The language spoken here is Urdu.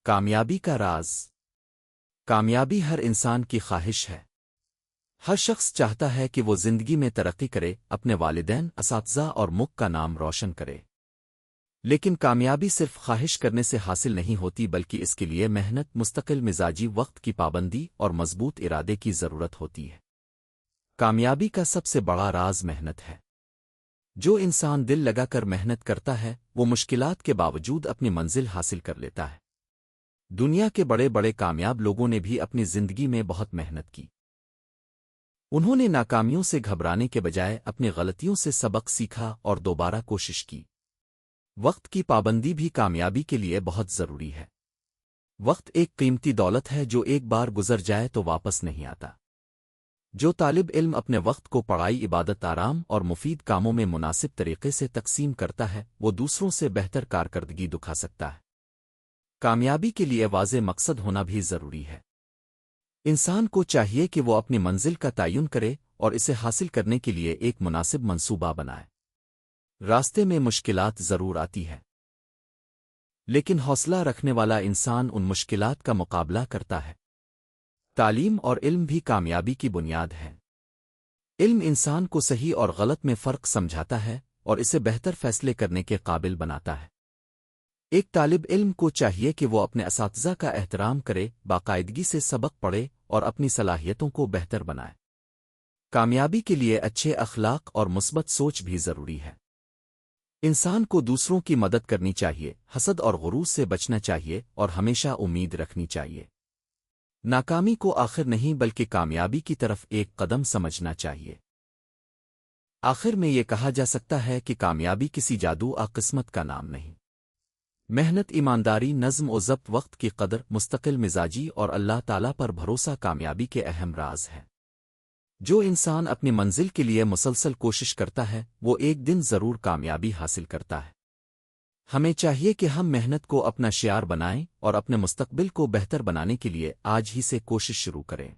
کامیابی کا راز۔ کامیابی ہر انسان کی خواہش ہے۔ ہر شخص چاہتا ہے کہ وہ زندگی میں ترقی کرے، اپنے والدین، اساتذہ اور ملک کا نام روشن کرے۔ لیکن کامیابی صرف خواہش کرنے سے حاصل نہیں ہوتی، بلکہ اس کے لیے محنت، مستقل مزاجی، وقت کی پابندی اور مضبوط ارادے کی ضرورت ہوتی ہے۔ کامیابی کا سب سے بڑا راز محنت ہے۔ جو انسان دل لگا کر محنت کرتا ہے وہ مشکلات کے باوجود اپنی منزل حاصل کر لیتا ہے۔ دنیا کے بڑے بڑے کامیاب لوگوں نے بھی اپنی زندگی میں بہت محنت کی۔ انہوں نے ناکامیوں سے گھبرانے کے بجائے اپنی غلطیوں سے سبق سیکھا اور دوبارہ کوشش کی۔ وقت کی پابندی بھی کامیابی کے لیے بہت ضروری ہے۔ وقت ایک قیمتی دولت ہے جو ایک بار گزر جائے تو واپس نہیں آتا۔ جو طالب علم اپنے وقت کو پڑھائی، عبادت، آرام اور مفید کاموں میں مناسب طریقے سے تقسیم کرتا ہے وہ دوسروں سے بہتر کارکردگی دکھا سکتا ہے۔ کامیابی کے لیے واضح مقصد ہونا بھی ضروری ہے۔ انسان کو چاہیے کہ وہ اپنی منزل کا تعین کرے اور اسے حاصل کرنے کے لیے ایک مناسب منصوبہ بنائے۔ راستے میں مشکلات ضرور آتی ہے، لیکن حوصلہ رکھنے والا انسان ان مشکلات کا مقابلہ کرتا ہے۔ تعلیم اور علم بھی کامیابی کی بنیاد ہے۔ علم انسان کو صحیح اور غلط میں فرق سمجھاتا ہے اور اسے بہتر فیصلے کرنے کے قابل بناتا ہے۔ ایک طالب علم کو چاہیے کہ وہ اپنے اساتذہ کا احترام کرے، باقاعدگی سے سبق پڑھے اور اپنی صلاحیتوں کو بہتر بنائے۔ کامیابی کے لیے اچھے اخلاق اور مثبت سوچ بھی ضروری ہے۔ انسان کو دوسروں کی مدد کرنی چاہیے، حسد اور غرور سے بچنا چاہیے اور ہمیشہ امید رکھنی چاہیے۔ ناکامی کو آخر نہیں بلکہ کامیابی کی طرف ایک قدم سمجھنا چاہیے۔ آخر میں یہ کہا جا سکتا ہے کہ کامیابی کسی جادو قسمت کا نام نہیں۔ محنت، ایمانداری، نظم و ضبط، وقت کی قدر، مستقل مزاجی اور اللہ تعالیٰ پر بھروسہ کامیابی کے اہم راز ہیں۔ جو انسان اپنی منزل کے لیے مسلسل کوشش کرتا ہے وہ ایک دن ضرور کامیابی حاصل کرتا ہے۔ ہمیں چاہیے کہ ہم محنت کو اپنا شعار بنائیں اور اپنے مستقبل کو بہتر بنانے کے لیے آج ہی سے کوشش شروع کریں۔